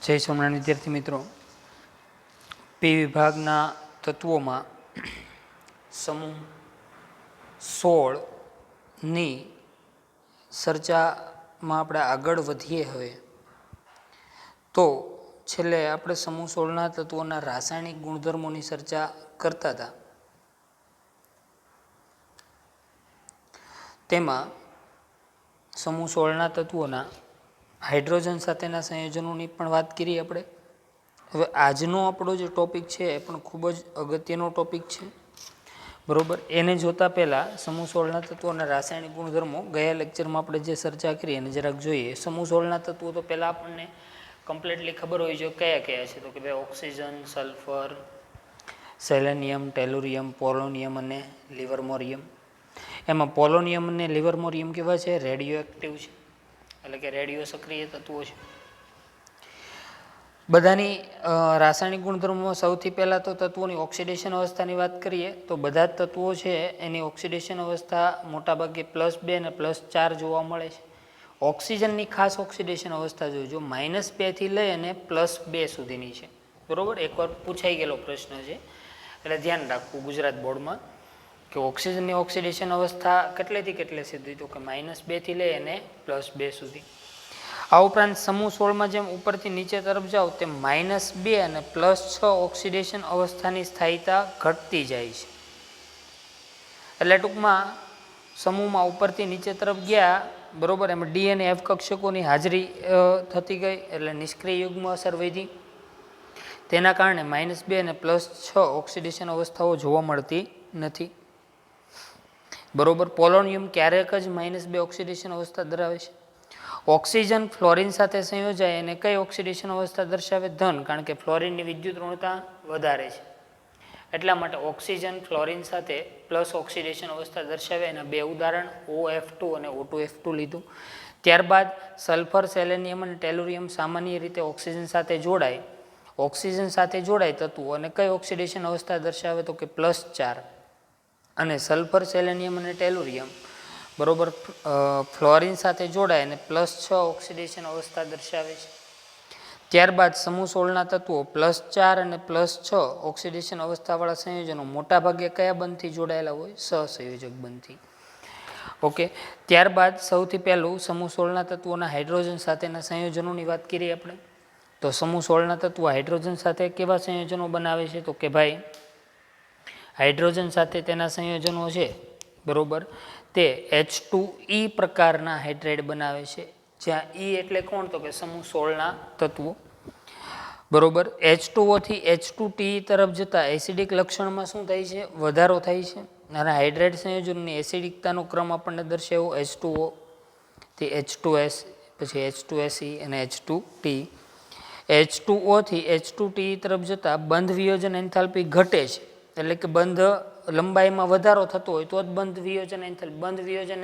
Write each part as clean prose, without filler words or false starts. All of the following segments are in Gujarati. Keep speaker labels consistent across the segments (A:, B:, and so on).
A: જય સોમનાથ વિદ્યાર્થી મિત્રો, પી વિભાગના તત્વોમાં સમૂહ 16ની ચર્ચામાં આપણે આગળ વધીએ. હવે તો છેલ્લે આપણે સમૂહ 16ના તત્વોના રાસાયણિક ગુણધર્મોની ચર્ચા કરતા હતા. તેમાં સમૂહ 16ના તત્વોના હાઇડ્રોજન સાથેના સંયોજનોની પણ વાત કરી આપણે. હવે આજનો આપણો જે ટોપિક છે એ પણ ખૂબ જ અગત્યનો ટોપિક છે, બરાબર. એને જોતાં પહેલાં સમૂહ 16ના તત્વોના રાસાયણિક ગુણધર્મો ગયા લેક્ચરમાં આપણે જે ચર્ચા કરી એને જરાક જોઈએ. સમૂહ 16ના તત્વો તો પહેલાં આપણને કમ્પ્લીટલી ખબર હોય છે કયા કયા છે. તો કે ભાઈ oxygen, sulphur, selenium, tellurium, polonium અને લિવરમોરિયમ. એમાં પોલોનિયમ અને લિવરમોરિયમ કેવા છે? રેડિયો એક્ટિવ છે, એટલે કે રેડિયો સક્રિય તત્વો છે. બધાની રાસાયણિક ગુણધર્મોમાં સૌથી પહેલાં તો તત્વોની ઓક્સિડેશન અવસ્થાની વાત કરીએ તો બધા જ તત્વો છે એની ઓક્સિડેશન અવસ્થા મોટાભાગે +2 અને +4 જોવા મળે છે. ઓક્સિજનની ખાસ ઓક્સિડેશન અવસ્થા જોઈજો -2થી લઈ અને +2 સુધીની છે, બરાબર. એકવાર પૂછાઈ ગયેલો પ્રશ્ન છે એટલે ધ્યાન રાખવું ગુજરાત બોર્ડમાં કે ઓક્સિજનની ઓક્સિડેશન અવસ્થા કેટલેથી કેટલે સુધી? તો કે -2થી લઈ અને +2 સુધી. આ ઉપરાંત સમૂહ 16માં જેમ ઉપરથી નીચે તરફ જાઓ તેમ -2 અને +6 ઓક્સિડેશન અવસ્થાની સ્થાયીતા ઘટતી જાય છે. એટલે ટૂંકમાં સમૂહમાં ઉપરથી નીચે તરફ ગયા, બરાબર, એમાં ડી અને એફ કક્ષકોની હાજરી થતી ગઈ એટલે નિષ્ક્રિય યુગ્મ અસર વધી. તેના કારણે -2 અને +6 ઓક્સિડેશન અવસ્થાઓ જોવા મળતી નથી, બરાબર. પોલોનિયમ ક્યારેક જ -2 ઓક્સિડેશન અવસ્થા ધરાવે છે. ઓક્સિજન ફ્લોરિન સાથે સંયોજાય અને કઈ ઓક્સિડેશન અવસ્થા દર્શાવે? ધન, કારણ કે ફ્લોરિનની વિદ્યુત ઋણતા વધારે છે. એટલા માટે ઓક્સિજન ફ્લોરિન સાથે પ્લસ ઓક્સિડેશન અવસ્થા દર્શાવે. એના બે ઉદાહરણ OF2 અને O2F2 લીધું. ત્યારબાદ સલ્ફર, સેલેનિયમ અને ટેલુરિયમ સામાન્ય રીતે ઓક્સિજન સાથે જોડાય તત્વો અને કઈ ઓક્સિડેશન અવસ્થા દર્શાવે? તો કે +4. અને સલ્ફર, સેલેનિયમ અને ટેલુરિયમ, બરોબર, ફ્લોરિન સાથે જોડાય અને +6 ઓક્સિડેશન અવસ્થા દર્શાવે છે. ત્યારબાદ સમૂહ 16ના તત્વો +4 અને +6 ઓક્સિડેશન અવસ્થાવાળા સંયોજનો મોટાભાગે કયા બંધથી જોડાયેલા હોય? સહસંયોજક બંધથી. ઓકે. ત્યારબાદ સૌથી પહેલું સમૂહ 16ના તત્વોના હાઇડ્રોજન સાથેના સંયોજનોની વાત કરીએ આપણે. તો સમૂહ 16ના તત્વો હાઇડ્રોજન સાથે કેવા સંયોજનો બનાવે છે? તો કે ભાઈ હાઇડ્રોજન સાથે તેના સંયોજનો છે, બરોબર, તે H2E પ્રકારના હાઇડ્રાઇડ બનાવે છે. જ્યાં E એટલે કોણ? તો કે સમૂહ 16ના તત્વો, બરોબર. H2O થી H2Te તરફ જતા એસિડિક લક્ષણમાં શું થાય છે? વધારો થાય છે. અને હાઇડ્રાઇડ સંયોજનની એસિડિકતાનો ક્રમ આપણને દર્શાવ્યો H2O થી H2S, પછી H2Se અને H2Te. H2O થી H2Te તરફ જતા બંધ વિયોજન એન્થાલ્પી ઘટે છે, એટલે કે બંધ લંબાઈમાં વધારો થતો હોય તો જ બંધ વિયોજન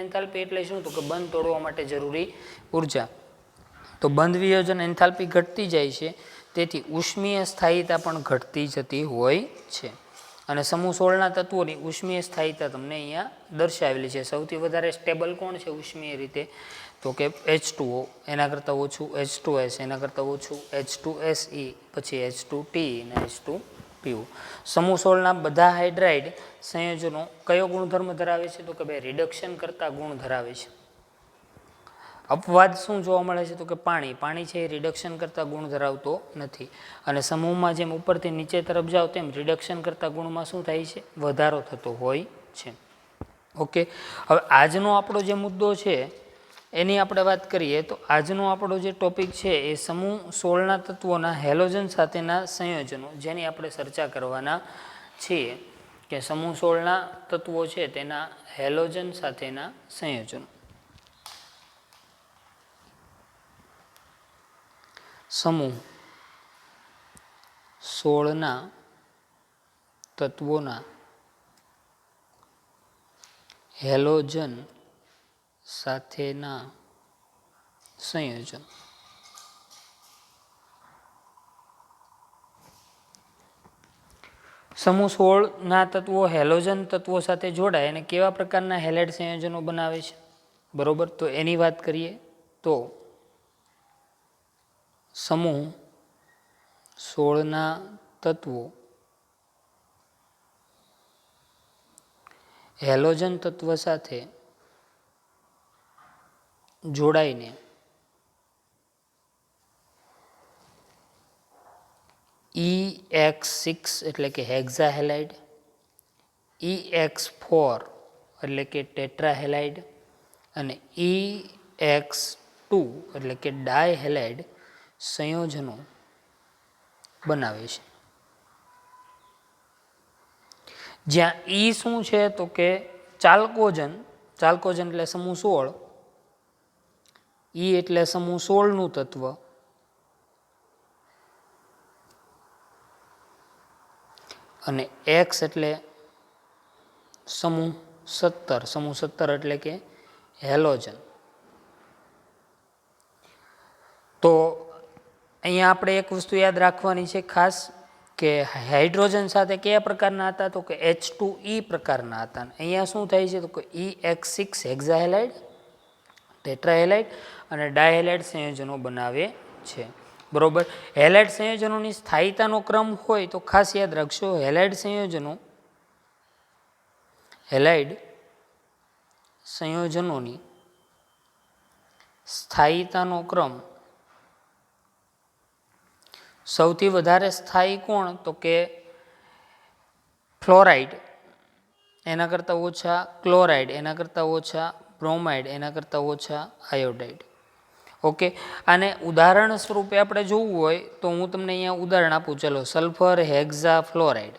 A: એન્થાલ્પી એટલે શું? તો કે બંધ તોડવા માટે જરૂરી ઉર્જા. તો બંધ વિયોજન એન્થાલ્પી ઘટતી જાય છે, તેથી ઉષ્મીય સ્થાયીતા પણ ઘટતી જતી હોય છે. અને સમૂહ 16ના તત્વોની ઉષ્મીય સ્થાયીતા તમને અહીંયા દર્શાવેલી છે. સૌથી વધારે સ્ટેબલ કોણ છે ઉષ્મીય રીતે? તો કે H2O, એના કરતાં ઓછું H2S, એના કરતાં ઓછું H2Se, પછી H2Te અને H2PO. સમૂહ 16ના બધા હાઇડ્રાઇડ સંયોજનો કયો ગુણધર્મ ધરાવે છે? તો કે ભાઈ રિડક્શન કરતા ગુણ ધરાવે છે. અપવાદ શું જોવા મળે છે? તો કે પાણી છે એ રિડક્શન કરતા ગુણ ધરાવતો નથી. અને સમૂહમાં જેમ ઉપરથી નીચે તરફ જાઓ તેમ રિડક્શન કરતા ગુણમાં શું થાય છે? વધારો થતો હોય છે. ઓકે. હવે આજનો આપણો જે મુદ્દો છે એની આપણે વાત કરીએ તો આજનો આપણો જે ટોપિક છે એ સમૂહ 16ના તત્વોના હેલોજન સાથેના સંયોજનો, જેની આપણે ચર્ચા કરવાના છીએ કે સમૂહ 16ના તત્વો છે તેના હેલોજન સાથેના સંયોજનો. સમૂહ 16ના તત્વોના હેલોજન સાથેના સંયોજન. સમૂહ 16ના તત્વો હેલોજન તત્વો સાથે જોડાય અને કેવા પ્રકારના હેલાઇડ સંયોજનો બનાવે છે, બરોબર. તો એની વાત કરીએ તો સમૂહ 16ના તત્વો હેલોજન તત્વ સાથે જોડાઈને EX6 એટલે કે હેક્ઝાહેલાઇડ, EX4 એટલે કે ટેટ્રાહેલાઇડ અને EX2 એટલે કે ડાયહેલાઇડ સંયોજનો બનાવે છે. જ્યાં E શું છે તો કે ચાલ્કોજન એટલે સમૂહ 16, E એટલે સમૂહ 16નું તત્વ અને X એટલે સમૂહ 17 એટલે કે હેલોજન. તો અહીંયા આપણે એક વસ્તુ યાદ રાખવાની છે ખાસ કે હાઇડ્રોજન સાથે કયા પ્રકારના હતા તો કે H2E પ્રકારના હતા. અહીંયા શું થાય છે તો કે EX6 હેક્ઝાહેલાઇડ, ટેટ્રાહેલાઇડ અને ડાયહેલાઇડ સંયોજનો બનાવે છે. બરોબર. હેલાઇડ સંયોજનોની સ્થાયીતાનો ક્રમ હોય તો ખાસ યાદ રાખશો, હેલાઇડ સંયોજનોની સ્થાયીતાનો ક્રમ સૌથી વધારે સ્થાયી કોણ તો કે ફ્લોરાઇડ, એના કરતાં ઓછા ક્લોરાઇડ, એના કરતાં ઓછા બ્રોમાઇડ, એના કરતાં ઓછા આયોડાઇડ. ઓકે. અને ઉદાહરણ સ્વરૂપે આપણે જોવું હોય તો હું તમને અહીંયા ઉદાહરણ આપું. ચલો, સલ્ફર હેક્ઝા ફ્લોરાઇડ,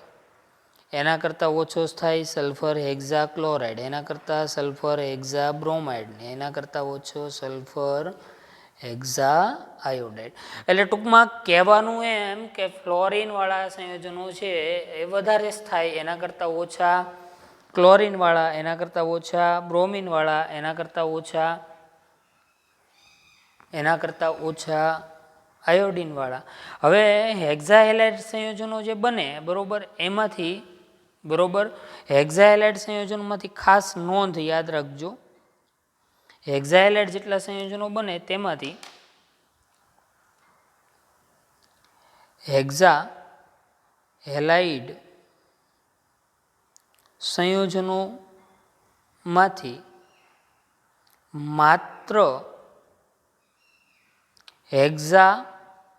A: એના કરતાં ઓછો સ્થાયી સલ્ફર હેક્ઝા ક્લોરાઇડ, એના કરતાં સલ્ફર હેક્ઝા બ્રોમાઇડ, એના કરતાં ઓછો સલ્ફર હેક્ઝા આયોડાઇડ. એટલે ટૂંકમાં કહેવાનું એમ કે ફ્લોરિનવાળા સંયોજનો છે એ વધારે સ્થાયી, એના કરતાં ઓછા ક્લોરિનવાળા, એના કરતાં ઓછા બ્રોમિનવાળા, એના કરતાં ઓછા આયોડિનવાળા. હવે હેક્ઝાહેલાઇડ સંયોજનો જે બને બરોબર, એમાંથી બરોબર હેક્ઝાહેલાઇડ સંયોજનોમાંથી ખાસ નોંધ યાદ રાખજો, હેક્ઝાહેલાઇડ જેટલા સંયોજનો બને તેમાંથી હેક્ઝાહેલાઇડ સંયોજનોમાંથી માત્ર હેક્ઝા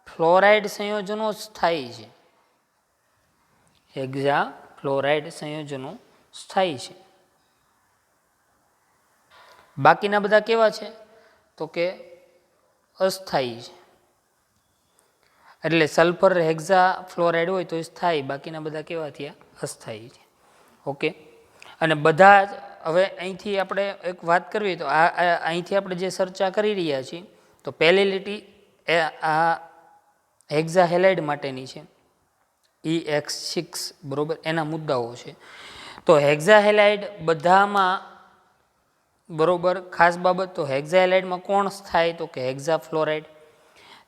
A: ફ્લોરાઇડ સંયોજનો સ્થાયી છે. હેક્ઝા ફ્લોરાઇડ સંયોજનો સ્થાયી છે. બાકીના બધા કેવા છે તો કે અસ્થાયી છે. એટલે સલ્ફર હેક્ઝા ફ્લોરાઇડ હોય તો એ સ્થાયી, બાકીના બધા કેવા થયા અસ્થાયી છે. ઓકે. અને બધા જ હવે અહીંથી આપણે એક વાત કરવી તો અહીંથી આપણે જે ચર્ચા કરી રહ્યા છીએ તો પહેલી લીટી આ હેક્ઝાહેલાઇડ માટેની છે, EX6 બરોબર, એના મુદ્દાઓ છે. તો હેક્ઝાહેલાઇડ બધામાં બરોબર ખાસ બાબત તો હેક્ઝાહેલાઇડમાં કોણ સ્થાયી તો કે હેક્ઝા ફ્લોરાઇડ.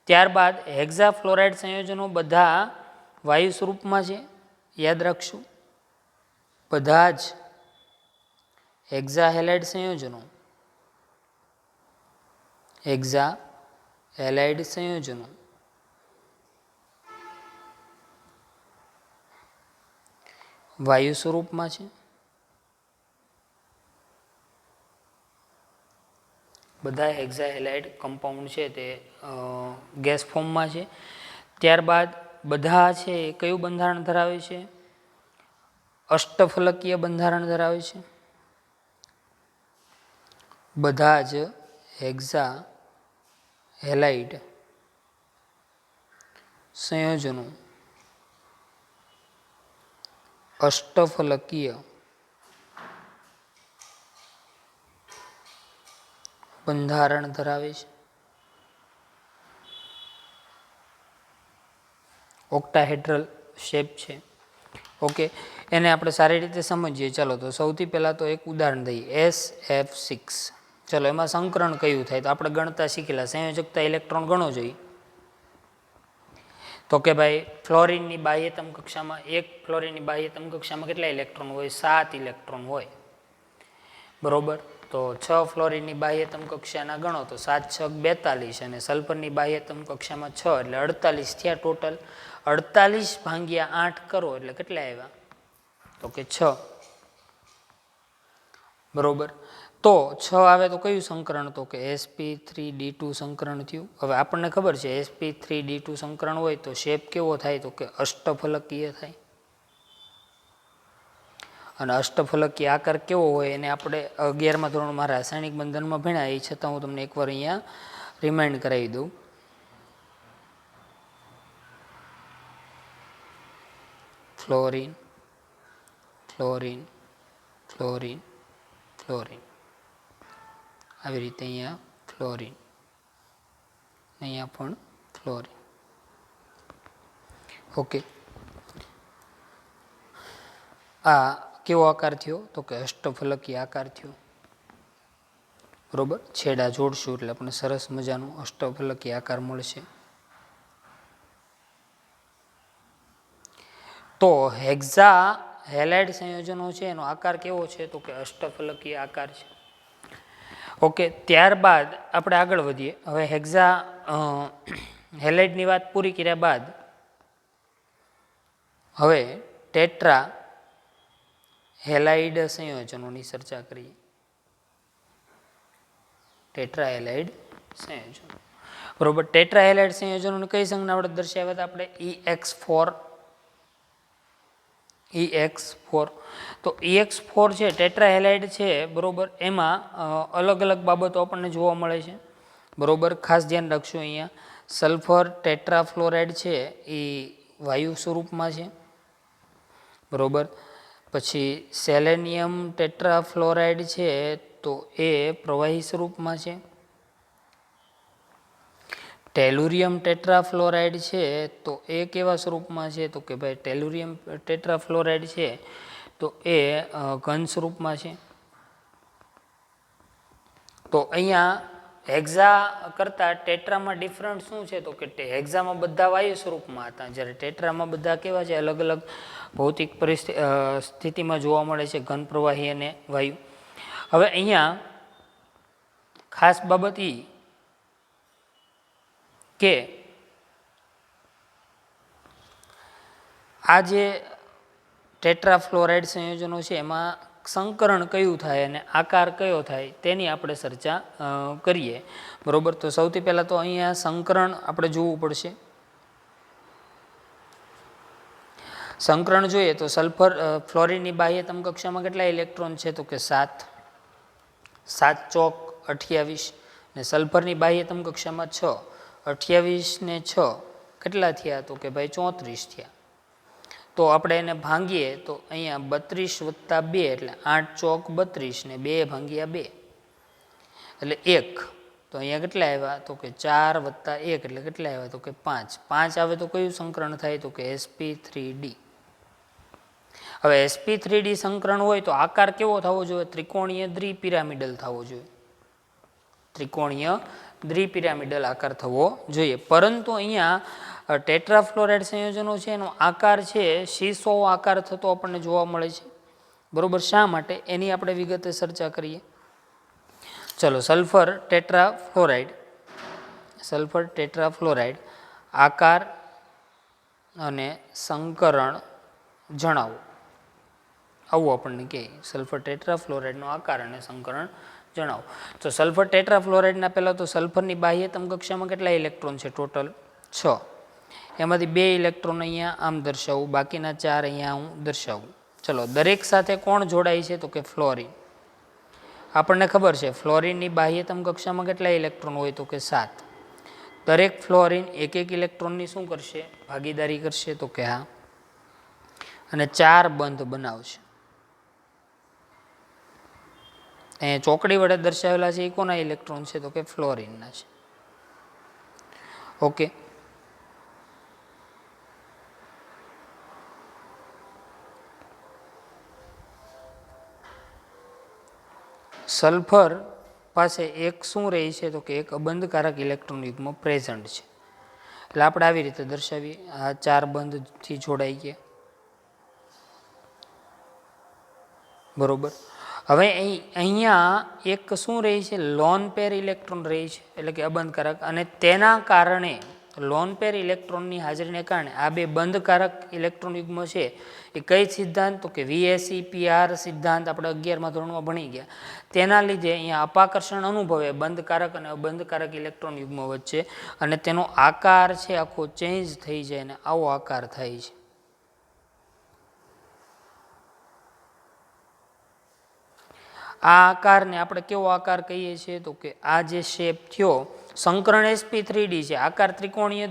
A: ત્યારબાદ હેક્ઝા ફ્લોરાઇડ સંયોજનો બધા વાયુ સ્વરૂપમાં છે, યાદ રાખશું. બધા જ હેક્ઝાહેલાઇડ સંયોજનો વાયુ સ્વરૂપમાં છે. બધા હેક્ઝાહેલાઇડ કમ્પાઉન્ડ છે તે ગેસ ફોર્મમાં છે. ત્યારબાદ બધા છે એ કયું બંધારણ ધરાવે છે? અષ્ટફલકીય બંધારણ ધરાવે છે. બધા જ હેક્ઝાહેલાઇડ સંયોજનો અષ્ટફલકીય બંધારણ ધરાવે છે. ઓક્ટાહેડ્રલ શેપ છે. ઓકે. એને આપણે સારી રીતે સમજીએ. ચાલો, તો સૌથી પહેલાં તો એક ઉદાહરણ દઈએ, SF6. ચલો, એમાં સંકરણ કયું થાય તો આપણે ગણતા શીખેલા, સંયોજકતા ઇલેક્ટ્રોન ગણો જોઈએ તો કે ભાઈ ફ્લોરિનની બાહ્યતમ કક્ષામાં ફ્લોરિનની બાહ્યતમ કક્ષામાં કેટલા ઇલેક્ટ્રોન હોય? 7 ઇલેક્ટ્રોન હોય બરોબર. તો 6 ફ્લોરિનની બાહ્યતમ કક્ષાના ગણો તો 7 છ 42 અને સલ્ફરની બાહ્યતમ કક્ષામાં 6 એટલે 48 થયા ટોટલ. 48 ભાગ્યા 8 કરો એટલે કેટલા આવ્યા તો કે 6. બરોબર. તો 6 આવે તો કયું સંકરણ તો કે sp3d2 સંકરણ થયું. હવે આપણને ખબર છે sp3d2 સંકરણ હોય તો શેપ કેવો થાય તો કે અષ્ટફલકીય થાય. અને અષ્ટફલકીય આકાર કેવો હોય એને આપણે 11મા ધોરણમાં રાસાયણિક બંધનમાં ભણ્યા, એ છતાં હું તમને એકવાર અહીંયા રિમાઇન્ડ કરાવી દઉં. ફ્લોરિન, ફ્લોરિન, ફ્લોરિન, ફ્લોરિન, આવી રીતે અહીંયા ફ્લોરિન, અહીંયા પણ ફ્લોરિન. ઓકે, આ કેવો આકાર થયો તો કે અષ્ટફલકીય આકાર થયો. બરોબર. છેડા જોડશું એટલે આપણને સરસ મજાનું અષ્ટફલકીય આકાર મળશે. તો હેક્ઝા હેલાઇડ સંયોજનો છે એનો આકાર કેવો છે તો કે અષ્ટફલકીય આકાર છે. ઓકે, ત્યારબાદ આપણે આગળ વધીએ. હવે હેક્ઝા હેલાઇડની વાત પૂરી કર્યા બાદ હવે ટેટ્રા હેલાઇડ સંયોજનોની ચર્ચા કરીએ. ટેટ્રા હેલાઇડ સંયોજનો. બરોબર. ટેટ્રા હેલાઇડ સંયોજનોને કઈ સંજ્ઞા વડે દર્શાવ્યા હતા આપણે? EX4. EX4. તો EX4 છે ટેટ્રા હેલાઇડ છે. બરોબર. એમાં અલગ અલગ બાબતો આપણને જોવા મળે છે. બરોબર. ખાસ ધ્યાન રાખશું અહીંયા સલ્ફર ટેટ્રાફ્લોરાઇડ છે એ વાયુ સ્વરૂપમાં છે. બરોબર. પછી સેલેનિયમ ટેટ્રાફ્લોરાઇડ છે તો એ પ્રવાહી સ્વરૂપમાં છે. ટેલુરિયમ ટેટ્રાફ્લોરાઇડ છે તો એ કેવા સ્વરૂપમાં છે તો કે ભાઈ ટેલુરિયમ ટેટ્રાફ્લોરાઇડ છે તો એ ઘન સ્વરૂપમાં છે. તો અહીંયા હેક્ઝા કરતાં ટેટ્રામાં ડિફરન્ટ શું છે તો કે હેક્ઝામાં બધા વાયુ સ્વરૂપમાં હતા, જ્યારે ટેટ્રામાં બધા કેવા છે અલગ અલગ ભૌતિક સ્થિતિમાં જોવા મળે છે, ઘન, પ્રવાહી અને વાયુ. હવે અહીંયા ખાસ બાબત એ કે આ જે ટેટ્રાફ્લોરાઇડ સંયોજનો છે એમાં સંકરણ કયું થાય અને આકાર કયો થાય તેની આપણે ચર્ચા કરીએ. બરોબર. તો સૌથી પહેલાં તો અહીંયા સંકરણ આપણે જોવું પડશે. સંકરણ જોઈએ તો સલ્ફર ફ્લોરિનની બાહ્યતમ કક્ષામાં કેટલા ઇલેક્ટ્રોન છે તો કે 7. 7 ચોક 28 ને સલ્ફરની બાહ્યતમ કક્ષામાં 6. 28 ને 6 કેટલા થયા તો કે ભાઈ 34 થયા. તો આપણે એને ભાંગીએ તો અહીંયા 32 વત્તા 2 એટલે 8 ચોક 32 ને 2 ભાગ્યા 2 એટલે 1. તો અહીંયા કેટલા આવ્યા તો કે 4 વત્તા 1 એટલે કેટલા આવ્યા તો કે 5. 5 આવે તો કયું સંકરણ થાય તો કે sp3d. હવે sp3d સંકરણ હોય તો આકાર કેવો થવો જોઈએ? ત્રિકોણીય દ્વિપિરામિડલ થવો જોઈએ. ત્રિકોણીય દ્વિપિરામિડલ આકાર થવો જોઈએ. પરંતુ અહીંયા ટેટ્રાફ્લોરાઇડ સંયોજનો છે એનો આકાર છે સીસો આકાર થતો આપણને જોવા મળે છે. બરોબર. શા માટે એની આપણે વિગતે ચર્ચા કરીએ. ચલો, સલ્ફર ટેટ્રાફ્લોરાઇડ આકાર અને સંકરણ જણાવો. આવું આપણને કહે સલ્ફર ટેટ્રાફ્લોરાઇડનો આકાર અને સંકરણ જણાવો. તો સલ્ફર ટેટ્રાફ્લોરાઇડના પહેલાં તો સલ્ફરની બાહ્યતમ કક્ષામાં કેટલા ઇલેક્ટ્રોન છે? ટોટલ 6. એમાંથી 2 ઇલેક્ટ્રોન અહીંયા આમ દર્શાવું, બાકીના 4 અહીંયા હું દર્શાવું. ચલો, દરેક સાથે કોણ જોડાય છે તો કે ફ્લોરિન. આપણને ખબર છે ફ્લોરિનની બાહ્યતમ કક્ષામાં કેટલા ઇલેક્ટ્રોન હોય તો કે 7. દરેક ફ્લોરિન એક ઇલેક્ટ્રોનની શું કરશે? ભાગીદારી કરશે તો કે હા. અને 4 બંધ બનાવશે. અહીંયા ચોકડી વડે દર્શાવેલા છે એ કોના ઇલેક્ટ્રોન છે તો કે ફ્લોરિનના છે. ઓકે. સલ્ફર પાસે એક શું રહી છે તો કે એક અબંધકારક ઇલેક્ટ્રોન યુગ્મ પ્રેઝન્ટ છે. એટલે આપણે આવી રીતે દર્શાવીએ. આ 4 બંધથી જોડાઈ ગયા. બરોબર. હવે અહીંયા એક શું રહી છે, લોન પેર ઇલેક્ટ્રોન રહી છે, એટલે કે અબંધકારક, અને તેના કારણે લોન પેર ઇલેક્ટ્રોનની હાજરીને કારણે આ બે બંધકારક ઇલેક્ટ્રોન યુગ્મ છે એ કઈ સિદ્ધાંત, તો કે VSEPR સિદ્ધાંત આપણે 11મા ધોરણમાં ભણી ગયા. તેના લીધે અહીંયા અપાકર્ષણ અનુભવે બંધકારક અને અબંધકારક ઇલેક્ટ્રોન યુગ્મ વચ્ચે, અને તેનો આકાર છે આખો ચેન્જ થઈ જાય અને આવો આકાર થાય છે. આ આકારને આપણે કેવો આકાર કહીએ છીએ, તો કે આ જે શેપ થયો સંકરણ sp3d છે, આકાર ત્રિકોણીય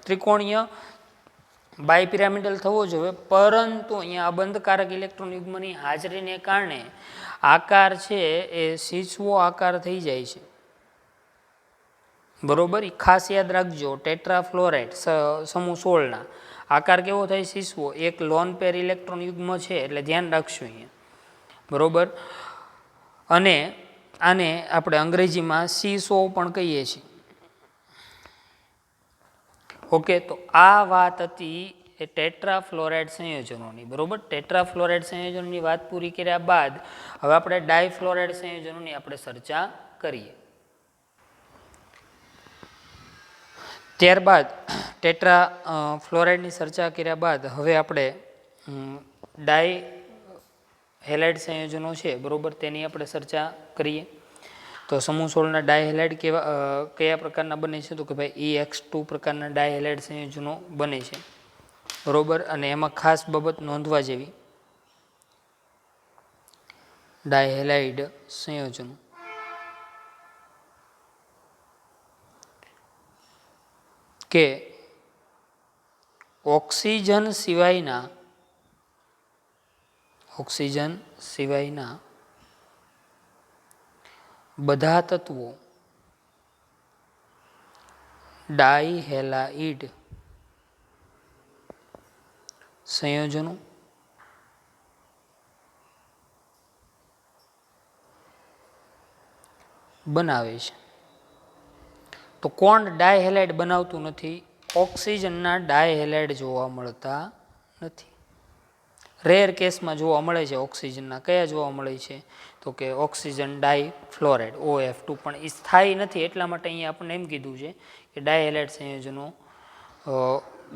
A: ત્રિકોણીય બાયપિરામિડલ થવો જોઈએ, પરંતુ અહીંયા અબંધકારક ઇલેક્ટ્રોન યુગ્મની હાજરીને કારણે આકાર છે એ શીશવો આકાર થઈ જાય છે. બરોબર, એ ખાસ યાદ રાખજો. ટેટ્રાફ્લોરાઇડ સમૂહ 16ના આકાર કેવો થાય, શીશવો. એક લોન પેર ઇલેક્ટ્રોન યુગ્મ છે એટલે ધ્યાન રાખશું અહીંયા. બરોબર, અને આને આપણે અંગ્રેજીમાં સીસો પણ કહીએ છીએ. ઓકે, તો આ વાત હતી એ ટેટ્રાફ્લોરાઇડ સંયોજનોની. બરોબર, ટેટ્રાફ્લોરાઇડ સંયોજનોની વાત પૂરી કર્યા બાદ હવે આપણે ડાયફ્લોરાઇડ સંયોજનોની આપણે ચર્ચા કરીએ. ત્યારબાદ ટેટ્રાફ્લોરાઇડની ચર્ચા કર્યા બાદ હવે આપણે ડાય હેલાઇડ સંયોજનો છે, બરોબર, તેની આપણે ચર્ચા કરીએ. તો સમૂહ 16ના ડાયહેલાઇડ કયા પ્રકારના બને છે, તો કે ભાઈ EX2 પ્રકારના ડાયહેલાઇડ સંયોજનો બને છે. બરોબર, અને એમાં ખાસ બાબત નોંધવા જેવી, ડાયહેલાઇડ સંયોજનો કે ઓક્સિજન સિવાયના બધા તત્વો ડાયહેલાઇડ સંયોજનો બનાવે છે. તો કોણ ડાયહેલાઇડ બનાવતું નથી? ઓક્સિજનના ડાયહેલાઇડ જોવા મળતા નથી. રેર કેસમાં જોવા મળે છે ઓક્સિજનના. કયા જોવા મળે છે? તો કે ઓક્સિજન ડાયફ્લોરાઇડ OF2, પણ એ સ્થાયી નથી, એટલા માટે અહીંયા આપણને એમ કીધું છે કે ડાયહેલાઇડ સંયોજનો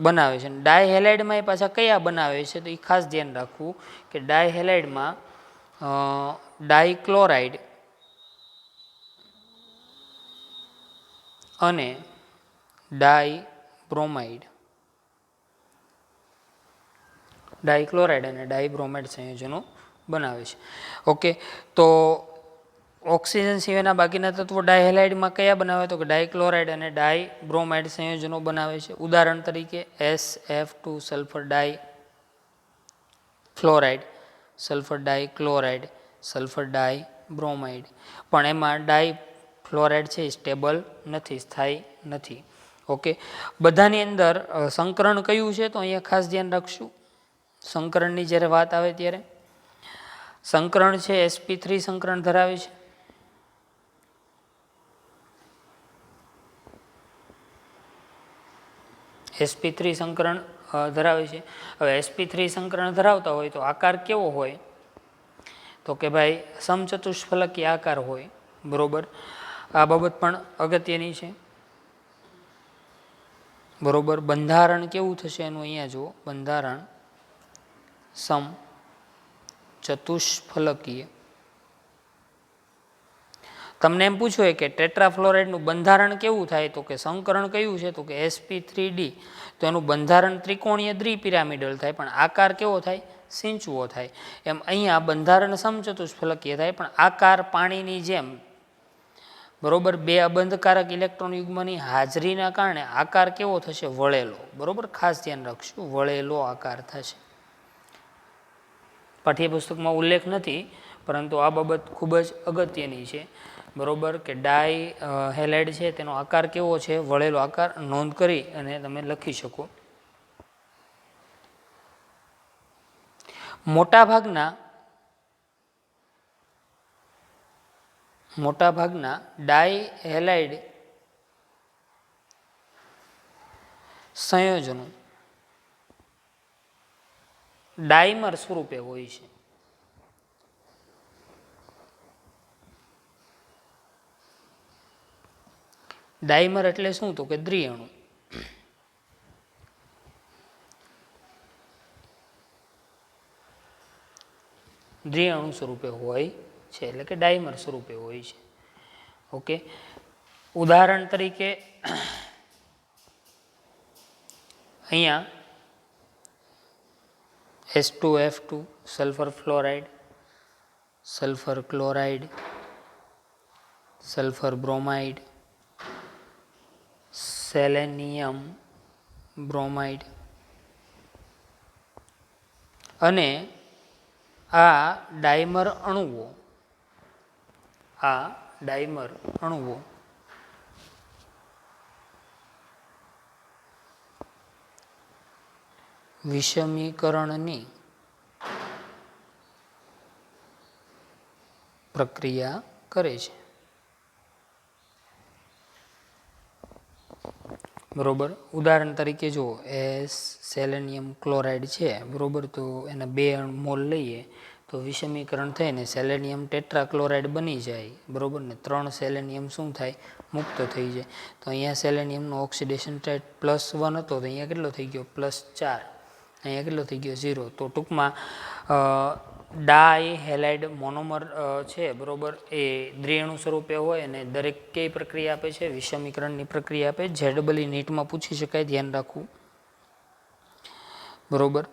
A: બનાવે છે. ડાયહેલાઇડમાં એ પાછા કયા બનાવે છે, તો એ ખાસ ધ્યાન રાખવું કે ડાયહેલાઇડમાં ડાયક્લોરાઇડ અને ડાયબ્રોમાઇડ, ડાયક્લોરાઇડ અને ડાયબ્રોમાઇડ સંયોજનો બનાવે છે. ઓકે, તો ઓક્સિજન સિવાયના બાકીના તત્વો ડાયહેલાઇડમાં કયા બનાવે, તો કે ડાયક્લોરાઇડ અને ડાયબ્રોમાઇડ સંયોજનો બનાવે છે. ઉદાહરણ તરીકે SF2 સલ્ફર ડાયફ્લોરાઇડ, સલ્ફર ડાયક્લોરાઇડ, સલ્ફર ડાયબ્રોમાઇડ. પણ એમાં ડાયફ્લોરાઇડ છે સ્ટેબલ નથી, સ્થાયી નથી. ઓકે, બધાની અંદર સંકરણ કયું છે, તો અહીંયા ખાસ ધ્યાન રાખશું. સંકરણની જ્યારે વાત આવે ત્યારે સંકરણ છે sp3 સંકરણ ધરાવે છે. sp3 સંકરણ ધરાવે છે. હવે sp3 સંકરણ ધરાવતા હોય તો આકાર કેવો હોય, તો કે ભાઈ સમચતુષ્ફલકી આકાર હોય. બરોબર, આ બાબત પણ અગત્યની છે. બરોબર, બંધારણ કેવું થશે એનું અહીંયા જુઓ. બંધારણ સમચતુષ્ફલકીય. તમને એમ પૂછ્યું કે ટેટ્રાફ્લોરાઇડનું બંધારણ કેવું થાય, તો કે સંકરણ કયું છે, તો કે sp3d. તો એનું બંધારણ ત્રિકોણીય દ્વિપિરામિડલ થાય, પણ આકાર કેવો થાય, સિંચવો થાય. એમ અહીંયા બંધારણ સમચતુષ્ફલકીય થાય, પણ આકાર પાણીની જેમ. બરોબર, બે અબંધકારક ઇલેક્ટ્રોન યુગ્મની હાજરીના કારણે આકાર કેવો થશે, વળેલો. બરોબર, ખાસ ધ્યાન રાખશું, વળેલો આકાર થશે. પાઠ્યપુસ્તકમાં ઉલ્લેખ નથી, પરંતુ આ બાબત ખૂબ જ અગત્યની છે. બરોબર, કે ડાયહેલાઇડ છે તેનો આકાર કેવો છે, વળેલો આકાર. નોંધ કરી અને તમે લખી શકો. મોટાભાગના ડાયહેલાઇડ સંયોજનો ડાયમર સ્વરૂપે હોય છે. ડાયમર એટલે શું? તો કે દ્વિઅણુ. દ્વિઅણુ સ્વરૂપે હોય છે, એટલે કે ડાયમર સ્વરૂપે હોય છે. ઓકે, ઉદાહરણ તરીકે અહીંયા H2F2, sulphur fluoride, sulphur chloride, sulphur bromide, selenium bromide, અને આ ડાયમર અણુઓ વિષમીકરણની પ્રક્રિયા કરે છે. બરોબર, ઉદાહરણ તરીકે જો સેલેનિયમ ક્લોરાઇડ છે, બરોબર, તો એના 2 મોલ લઈએ તો વિષમીકરણ થઈને સેલેનિયમ ટેટ્રાક્લોરાઇડ બની જાય, બરોબર ને. 3 સેલેનિયમ શું થાય? મુક્ત થઈ જાય. તો અહીંયા સેલેનિયમનો ઓક્સિડેશન સ્ટેટ +1 હતો, તો અહીંયા કેટલો થઈ ગયો? +4. અહીંયા કેટલો થઈ ગયો? 0. તો ટૂંકમાં ડાય હેલાઇડ મોનોમર છે, બરોબર, એ દ્વિઅણુ સ્વરૂપે હોય અને દરેક કઈ પ્રક્રિયા આપે છે? વિષમીકરણની પ્રક્રિયા આપે. ZEE નીટમાં પૂછી શકાય, ધ્યાન રાખવું, બરોબર.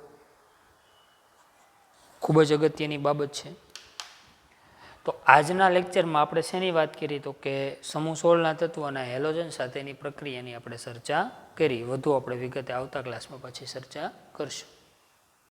A: ખૂબ જ અગત્યની બાબત છે. તો આજના લેક્ચરમાં આપણે શેની વાત કરી? તો કે સમૂહ 16ના તત્વો અને હેલોજન સાથેની પ્રક્રિયાની આપણે ચર્ચા કરી. વધુ આપણે વિગતે આવતા ક્લાસમાં પછી ચર્ચા કરશું.